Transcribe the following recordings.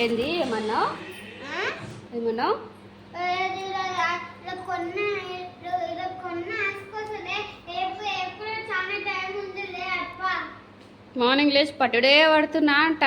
ఏంది ఏమన్నా ఏమన్నా మార్నింగ్ లేచి పట్టుడే పడుతున్నా అంట.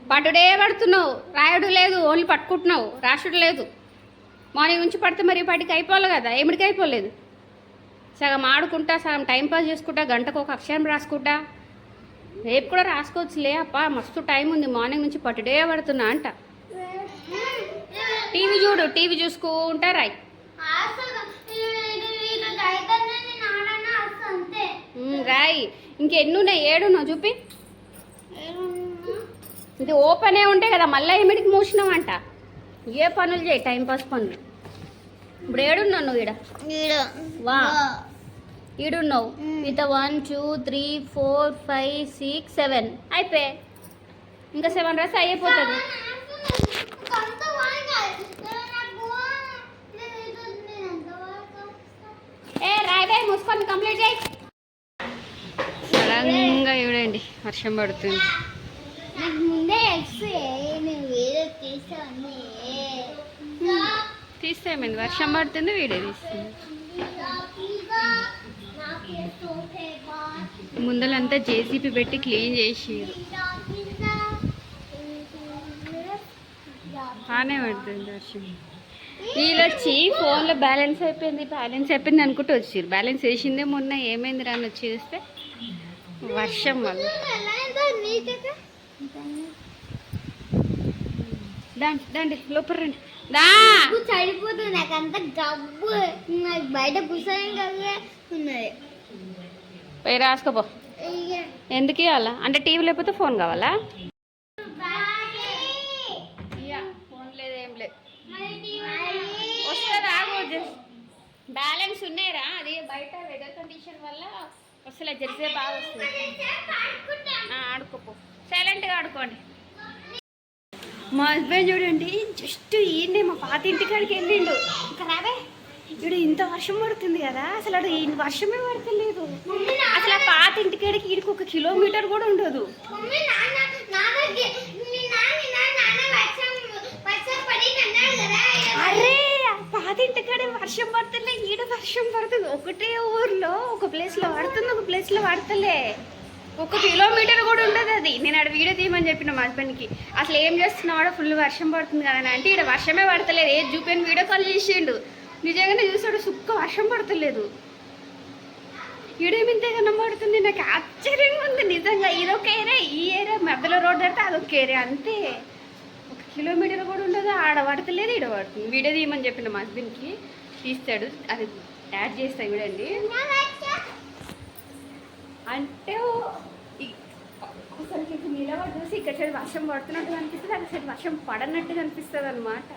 పట్టుడే పడుతున్నావు, రాయడు లేదు, ఓన్లీ పట్టుకుంటున్నావు, రాసుడు లేదు. మార్నింగ్ నుంచి పడితే మరి పడికి అయిపోవాలి కదా, ఏమిడికి అయిపోలేదు. సగం ఆడుకుంటా, సగం టైంపాస్ చేసుకుంటా, గంటకు ఒక అక్షరం రాసుకుంటా. రేపు కూడా రాసుకోవచ్చులే అప్ప, మస్తు టైం ఉంది. మార్నింగ్ నుంచి పట్టుడే పడుతున్నా అంట. టీవీ చూడు, టీవీ చూసుకుంటా రాయి. రాయి. ఇంకెన్ని ఉన్నాయి? 7 ఉన్నావు చూపి. ఇది ఓపెనే ఉంటాయి కదా, మళ్ళీ ఏమిడికి మూసినావంట. ఏ పనులు చేయి, టైంపాస్ పనులు. ఇప్పుడు 7 ఉన్నావు నువ్వు? వా ఈడున్నావు. ఇత 1 2 3 4 5 6 7 అయిపోయాయి. ఇంకా 7 రాసి అయిపోతుంది. ఏ రాయివే, మూసుకొని కంప్లీట్ చేయి. సడన్గా చూడండి వర్షం పడుతుంది. తీసేమైంది, వర్షం పడుతుంది, వీడియో తీస్తుంది. ముందలంతా జేసీపీ పెట్టి క్లీన్ చేసిరు. బాగానే పడుతుంది వర్షం. వీళ్ళు వచ్చి ఫోన్లో బ్యాలెన్స్ అయిపోయింది అనుకుంటూ వచ్చారు. బ్యాలెన్స్ వేసిందే మొన్న, ఏమైంది రాని వచ్చి చూస్తే వర్షం వల్ల. దండి లోపల రండి. చడిపోతుంది నాకు, అంత గబ్బు. నాకు బయట కూర్చొని ఉన్నది. పోయి రాసుకోపో. ఎందుకు ఇవ్వాలా అంటే? టీవీ లేకపోతే ఫోన్ కావాలా? ఫోన్ లేదు, ఏం లేదు. వస్తుంది, ఆగు. బ్యాలెన్స్ ఉన్నాయిరా, అది బయట వెదర్ కండిషన్ వల్ల వస్తలే. జరిసే బాగా వస్తుంది. ఆడుకోపో, సైలెంట్గా ఆడుకోండి. మా హస్బెండ్ చూడండి, జస్ట్ ఈయనే మా పాత ఇంటికాడికి వెళ్ళిండు. ఇంకా రావే, ఇప్పుడు ఇంత వర్షం పడుతుంది కదా, అసలు అడు ఈ వర్షమే పడతలేదు. అసలు ఆ పాత ఇంటికాడికి ఈడికి 1 కిలోమీటర్ కూడా ఉండదు. అరే పాత ఇంటికాడే వర్షం పడతలే, ఈడ వర్షం పడుతుంది. ఒకటే ఊర్లో ఒక ప్లేస్లో పడుతుంది, ఒక ప్లేస్లో పడతలే. 1 కిలోమీటర్ కూడా ఉండదు అది. నేను ఆడ వీడియో తీయమని చెప్పిన మా హస్బెండ్కి. అసలు ఏం చేస్తున్నావాడో, ఫుల్ వర్షం పడుతుంది కదా అంటే, ఇక్కడ వర్షమే పడతలేదు. ఏది చూపిన వీడియో కాల్ చేసిండు. నిజంగానే చూసాడు, సుక్క వర్షం పడతలేదు. ఈడేమింతేగా పడుతుంది. నాకు ఆశ్చర్యంగా ఉంది నిజంగా. ఇదొక ఏరియా, ఈ ఏరియా మధ్యలో రోడ్డు అంటే అదొక ఏరియా అంతే. 1 కిలోమీటర్ కూడా ఉండదు. ఆడ పడతలేదు, ఈడ పడుతుంది. వీడియో తీయమని చెప్పిన మా హస్బెండ్కి, తీస్తాడు. అది యాడ్ చేస్తాయి చూడండి. అంటే అసలు నిలబడి చూసి ఇక్కడ సైడ్ వర్షం పడుతున్నట్టు కనిపిస్తుంది, అక్కడ సైడ్ వర్షం పడనట్టు కనిపిస్తుంది అనమాట.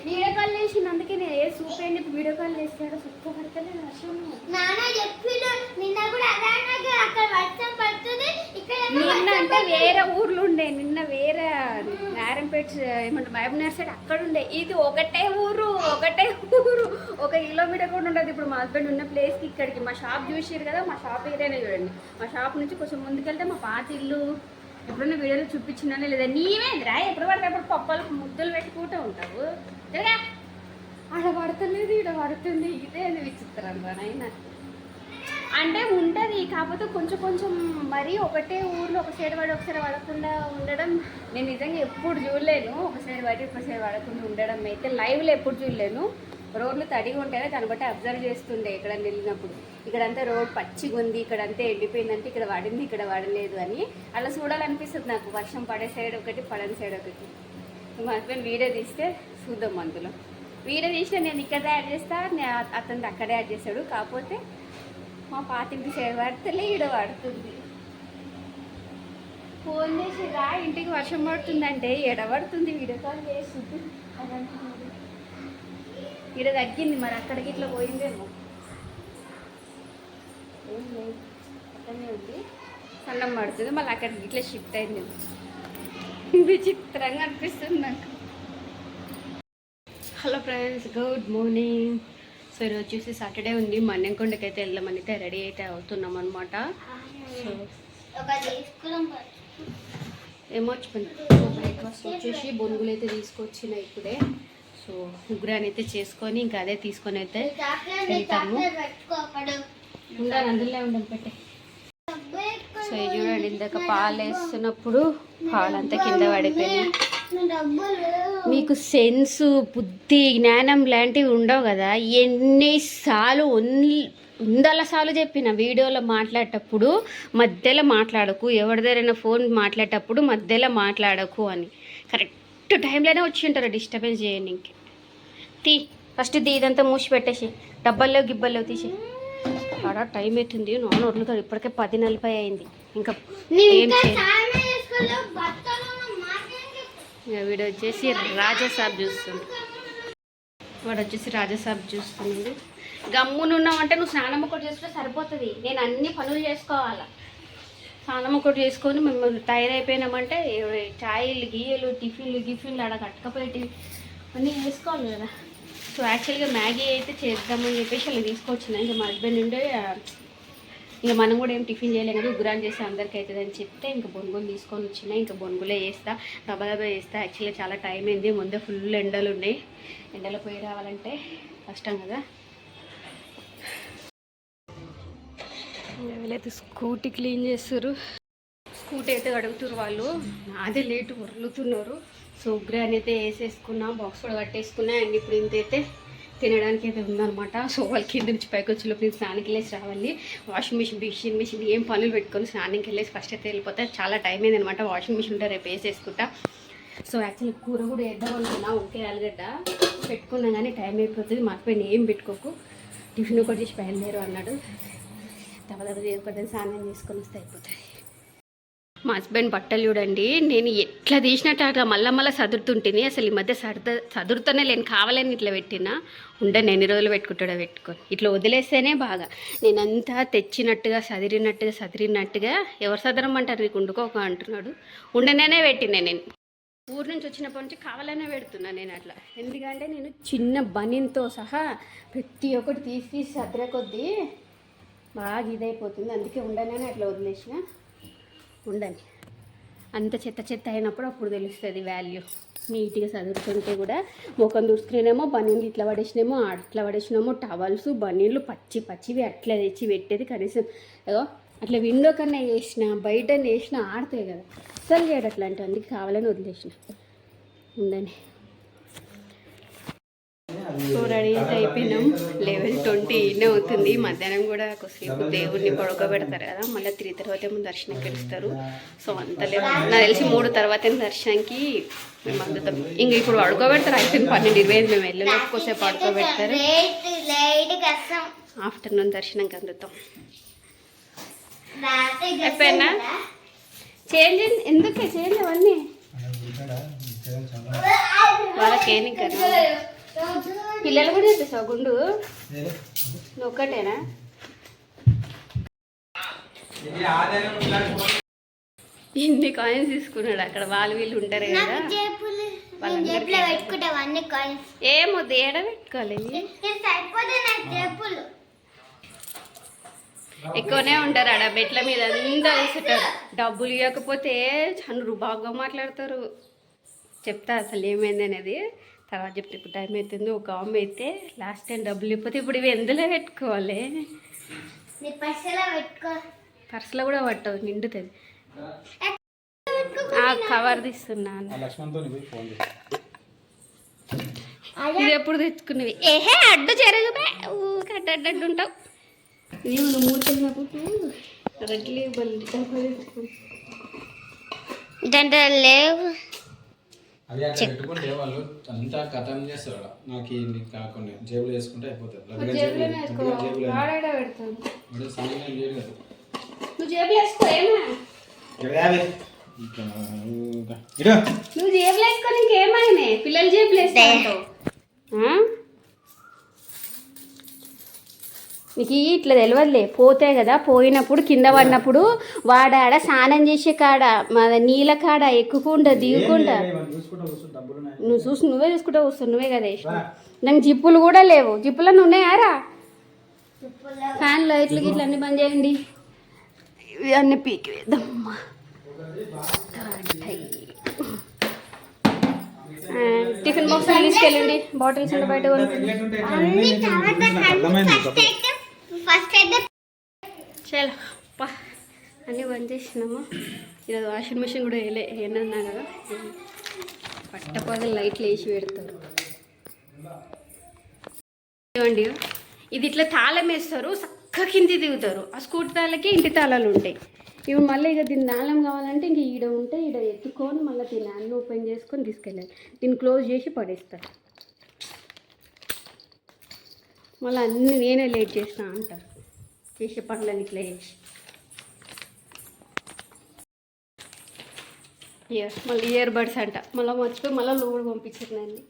వీడియో కాల్ చేసింది, అందుకే నేను ఏ సూపర్ అని చెప్పి వీడియో కాల్ చేస్తాడు. సుక్క పడతలేదు వర్షం. నిన్న అంటే వేరే ఊర్లు ఉండే, నిన్న వేరే నారాయణపేట ఏమంటారు మహబూబ్నగర్ సైడ్ అక్కడ ఉండే. ఇది ఒకటే ఊరు, ఒక కిలోమీటర్ కూడా ఉండదు. ఇప్పుడు మా హస్బెండ్ ఉన్న ప్లేస్కి ఇక్కడికి. మా షాప్ చూసారు కదా, మా షాప్ ఏరియానే చూడండి. మా షాప్ నుంచి కొంచెం ముందుకెళ్తే మా పాత ఇల్లు. ఎప్పుడన్నా వీడియోలో చూపించినానే లేదా? నీవేంద్రా ఎప్పుడు పడితే అప్పుడు పప్పలకు ముద్దలు పెట్టుకుంటూ ఉంటావు. ఆడ పడతలేదు, ఈడ పడుతుంది. ఇదే విచిత్రం రా నాయన. అంటే ఉంటుంది, కాకపోతే కొంచెం మరీ ఒకటే ఊర్లో ఒక సైడ్ పడి ఒకసారి పడకుండా ఉండడం నేను నిజంగా ఎప్పుడు చూడలేను. ఒక సైడ్ పడి ఒక సైడ్ పడకుండా ఉండడం అయితే లైవ్లో ఎప్పుడు చూడలేను. రోడ్లు తడిగా ఉంటాయో దాన్ని బట్టి అబ్జర్వ్ చేస్తుండే ఎక్కడన్నా వెళ్ళినప్పుడు. ఇక్కడంతా రోడ్ పచ్చిగా ఉంది, ఇక్కడంతా ఎండిపోయిందంటే ఇక్కడ పడింది, ఇక్కడ పడలేదు అని అలా చూడాలనిపిస్తుంది నాకు. వర్షం పడే సైడ్ ఒకటి, పడని సైడ్ ఒకటి. మా హస్బెండ్ వీడియో తీస్తే చూద్దాం. అందులో వీడియో తీస్తే నేను ఇక్కడ యాడ్ చేస్తా, అతను అక్కడే యాడ్ చేస్తాడు. కాకపోతే మా పాతింటి సైడ్ పడితేలే ఈడ పడుతుంది. ఫోన్ చేసి రా ఇంటికి వర్షం పడుతుందంటే ఎడబడుతుంది. వీడియో కాల్ చేస్తుంది. ఈడ తగ్గింది, మరి అక్కడికి ఇట్లా పోయిందేమో. ఏం లేదు, అక్కడనే ఉంది. సన్నం పడుతుంది, మళ్ళీ అక్కడికి ఇట్లా షిఫ్ట్ అయింది. విచిత్రంగా అనిపిస్తుంది నాకు. Hello friends, good morning. So ఈరోజు వచ్చేసి సాటర్డే ఉంది. మన్నెంకొండకి అయితే వెళ్దామని అయితే రెడీ అయితే అవుతున్నాం అనమాట. సో ఏమొచ్చిపోయింది. సో బ్రేక్ఫాస్ట్ వచ్చేసి బొనుగులు అయితే తీసుకొచ్చిన ఇప్పుడే. సో ఉగ్రాన్ని అయితే చేసుకొని ఇంకా అదే తీసుకొని అయితే వెళ్తాము. ఉండాలి అందులో ఉండాలి పెట్టే. సో ఇది చూడండి, ఇందాక పాలు వేస్తున్నప్పుడు పాలంతా కింద పడిపోయినాయి. మీకు సెన్సు, బుద్ధి, జ్ఞానం లాంటివి ఉండవు కదా. ఎన్నిసార్లు వందల సార్లు చెప్పిన వీడియోలో మాట్లాడేటప్పుడు మధ్యలో మాట్లాడకు, ఎవరిదైనా ఫోన్ మాట్లాడేటప్పుడు మధ్యలో మాట్లాడకు అని. కరెక్ట్ టైంలోనే వచ్చి ఉంటారు డిస్టర్బెన్స్ చేయడానికి. ఫస్ట్ ఇదంతా మూసి పెట్టేసి డబ్బల్లో గిబ్బల్లో తీసి. ఆడ టైం అవుతుంది, నాన్న వదులుతాడు. ఇప్పటికే 10:40 అయింది. ఇంకా ఏం వీడు వచ్చేసి రాజాసాబ్ చూస్తుంది. వాడు వచ్చేసి రాజాసాబ్ చూస్తున్నాడు. గమ్మునున్నావంటే నువ్వు స్నానం ఒకటి చేసుకుంటే సరిపోతుంది. నేను అన్ని పనులు చేసుకోవాలా. స్నానం ఒకటి చేసుకొని మేము టైర్ అయిపోయినామంటే చాయలు గీయలు టిఫిన్లు ఆడ కట్టకపోయి అన్నీ వేసుకోవాలి కదా. సో యాక్చువల్గా మ్యాగీ అయితే చేద్దామని చెప్పేసి అలా తీసుకొచ్చిన. ఇంకా మా హస్బెండ్ ఉండే ఇంకా మనం కూడా ఏం టిఫిన్ చేయలేం కదా, ఉగ్రాన్ చేస్తే అందరికీ అవుతుంది అని చెప్తే ఇంకా బొనుగులు తీసుకొని వచ్చిన. ఇంకా బొనుగులే వేస్తా, దబా వేస్తా. యాక్చువల్గా చాలా టైం అయింది, ముందే ఫుల్ ఎండలు ఉన్నాయి. ఎండలో పోయి రావాలంటే కష్టం కదా. వీళ్ళైతే స్కూటీ క్లీన్ చేస్తారు. స్కూటీ అయితే అడుగుతారు వాళ్ళు. నాదే లేటు వరులుతున్నారు. సో ఉగ్రాన్ని అయితే వేసేసుకున్నా, బాక్స్ కూడా కట్టేసుకున్నా. అండ్ ఇప్పుడు ఇంతైతే తినడానికి అయితే ఉందన్నమాట. సో వాళ్ళ కింద నుంచి పైకి వచ్చేలోపు నేను స్నానానికి వెళ్ళేసి రావాలి. వాషింగ్ మిషన్ ఏం పనులు పెట్టుకొని స్నానానికి వెళ్ళేసి ఫస్ట్ అయితే వెళ్ళిపోతే చాలా టైం అయింది అనమాట. వాషింగ్ మిషన్ ఉంటే రేపు వేసేసుకుంటా. సో యాక్చువల్లీ కూర కూడా వేద్దాం అనుకున్నా, ఒకే ఆలుగడ్డ పెట్టుకున్నా కానీ టైం అయిపోతుంది. మర్చిపోయిన ఏం పెట్టుకోకు, టిఫిన్ ఒకటి చేసి బయలుదేరు అన్నాడు. ఒకటి స్నానం చేసుకొని వస్తే అయిపోతుంది. మా హస్బెండ్ బట్టలు చూడండి, నేను ఎట్లా తీసినట్టు అట్లా మళ్ళీ సదురుతుంటేనే. అసలు ఈ మధ్య సదురుతూనే లేని, కావాలని ఇట్లా పెట్టినా నేను ఎన్ని రోజులు పెట్టుకుంటాడో పెట్టుకొని. ఇట్లా వదిలేస్తేనే బాగా. నేనంతా తెచ్చినట్టుగా సదిరినట్టుగా ఎవరు సదరమంటారు, నీకు వండుకోక అంటున్నాడు. ఉండనే పెట్టినా నేను. ఊరు నుంచి వచ్చినప్పటి నుంచి కావాలనే పెడుతున్నా నేను అట్లా. ఎందుకంటే నేను చిన్న బనీన్తో సహా ప్రతి ఒక్కటి తీసి సదర కొద్దీ బాగా ఇదైపోతుంది. అందుకే ఉండనే అట్లా వదిలేసిన. ఉండని అంత చెత్త అయినప్పుడు అప్పుడు తెలుస్తుంది వాల్యూ. నీట్గా చదువుతుంటే కూడా ముఖం దూసుకునేమో బనీన్లు ఇట్లా పడేసినేమో అట్లా పడేసినేమో టవల్స్ బనీన్లు పచ్చివి అట్లా తెచ్చి పెట్టేది. కనీసం అట్లా విండో కన్నా వేసిన బయట వేసిన ఆడతాయి కదా, అసలు చేయడు అట్లాంటి. అందుకే కావాలని వదిలేసిన. ఉండని. సో రెడీ అయితే అయిపోయినాం. 11:20 అవుతుంది. మధ్యాహ్నం కూడా కొద్దిసేపు దేవుడిని పడుకోబెడతారు కదా, మళ్ళీ 3 తర్వాత ఏమో దర్శనంకి వెళ్తారు. సో అంత లేదు, నాకు తెలిసి 3 తర్వాత దర్శనానికి మేము అందుతాం. ఇంక ఇప్పుడు పడుకోబెడతారు. అయిపోయింది 12:25. మేము వెళ్ళలేక కొద్దిసేపు పడుకోబెడతారు. ఆఫ్టర్నూన్ దర్శనంకి అందుతాం. అయిపోయినా చేంజ్ ఎందుకే చేంజ్ అవన్నీ వాళ్ళకేమి కదా. పిల్లలు కూడా చెప్పేసావు గుండు నువ్వు ఒక్కటేనా? ఇన్ని కాయిన్స్ తీసుకున్నాడు అక్కడ. వీళ్ళు ఉంటారు కదా, ఏమొద్దు ఏడ పెట్టుకోవాలి. ఎక్కువనే ఉంటారు ఆడ బెట్ల మీద అంతా కూర్చుంటారు. డబ్బులు ఇవ్వకపోతే చాలా బాగా మాట్లాడతారు. చెప్తా అసలు ఏమైంది అనేది తర్వాత చెప్తే. ఇప్పుడు టైం అవుతుంది. ఒక అమ్మ అయితే లాస్ట్ టైం డబ్బులు ఇవ్వకపోతే ఇప్పుడు ఇవి ఎందులో పెట్టుకోవాలి? పర్సులో కూడా పట్టవు, నిండుతుంది. కవర్ తీస్తున్నాను. ఇది ఎప్పుడు తెచ్చుకునేవి? ఏహే అడ్డు జరగబే, ఊరికి అడ్డు ఉంటావు. నేను 3 రెడ్లు ఇదంటే లేవు. అవి అక్కడ పెట్టుకుంటే వాళ్ళు అంతా కథం చేస్తారు. నాకు కాకుండా జేబులో వేసుకుంటే అయిపోతుంది. నువ్వు జేబులో వేసుకో, ఇంకేమైనా పిల్లలు జేబులు వేస్తావు. నీకు ఇట్లా తెలియదులే, పోతే కదా. పోయినప్పుడు కింద పడినప్పుడు వాడాడ స్నానం చేసే కాడ నీళ్ళ కాడ ఎక్కుకుండా దిగుకుండా నువ్వే చూసుకుంటా వస్తావు. నువ్వే కదా వేసిన. నాకు జిప్పులు కూడా లేవు. జిప్పులన్నీ ఉన్నాయారా? ఫ్యాన్ లైట్లు గిట్లు అన్నీ బంద్ చేయండి. ఇవన్నీ పీకి వేద్దామమ్మా. బాక్స్ తీసుకెళ్ళండి, బాటిల్స్ ఉండే బయట కొనుక్కోండి. అన్ని తర్వాత ఫస్ట్ అయితే చలో పా అన్నీ బంద్ చేసినాము. ఈరోజు వాషింగ్ మిషన్ కూడా వేయలే, ఏమన్నా కదా పట్టపగలు లైట్లు వేసి పెడతారు. ఏమండి ఇది ఇట్లా తాళం వేస్తారు, చక్క కింది దిగుతారు. ఆ స్కూటర్ తాళకి ఇంటి తాళాలు ఉంటాయి. ఇవి మళ్ళీ ఇక దీని తాళం కావాలంటే ఇంక ఈడ ఉంటే ఈడ ఎత్తుకొని మళ్ళీ దీన్ని అన్నీ ఓపెన్ చేసుకొని తీసుకెళ్ళాలి. దీన్ని క్లోజ్ చేసి పడేస్తారు. మళ్ళీ అన్నీ నేనే లేట్ చేస్తా అంటారు, చేసే పనులని ఇట్లా చేసి. మళ్ళీ ఇయర్ బడ్స్ అంట, మళ్ళీ మర్చిపోయి మళ్ళీ లోడ్ పంపించిందండి.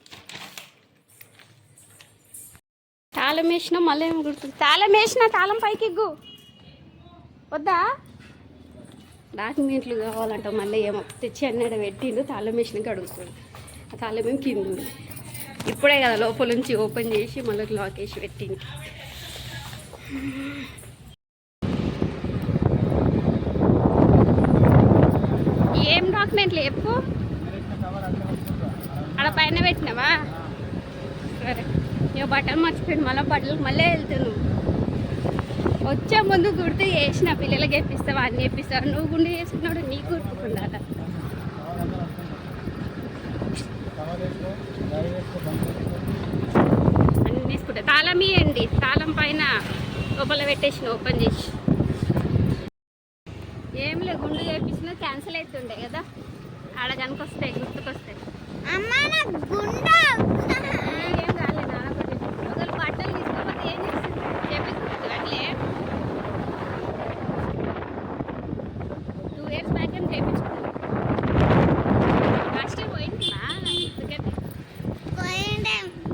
తాళం వేసినా మళ్ళీ ఏమి గుర్తుంది, తాళం వేసినా తాళం పైకి ఎగ్గు వద్దా. డాక్యుమెంట్లు కావాలంట, మళ్ళీ ఏమో తెచ్చి అన్నడ పెట్టిండు. తాళం వేసినాక అడుగుతుంది, ఆ తాళం ఏం కింద ఉంది. ఇప్పుడే కదా లోపల నుంచి ఓపెన్ చేసి మళ్ళీ లాక్ వేసి పెట్టింది. ఏం డాక్యుమెంట్లు చెప్పు, ఆడ పైన పెట్టినావా? సరే ఇక బట్టలు మర్చిపోయింది, మళ్ళీ బట్టలకు మళ్ళీ వెళ్తున్నావు. వచ్చే ముందు గుర్తు చేసిన పిల్లలకి చెప్పిస్తావా, అన్నీ చెప్పిస్తావా? నువ్వు గుండె చేసుకున్నాడు నీకు గుర్తుకుండాల. అన్నీ తీసుకుంటా. తాళం ఇవ్వండి, తాళం పైన లోపల పెట్టేసిన ఓపెన్ చేసి. ఏం లే, గుండు చేపించినా క్యాన్సిల్ అవుతుండే కదా, ఆడ కనుక వస్తాయి, గుర్తుకొస్తాయి. అమ్మ నాకు గుండె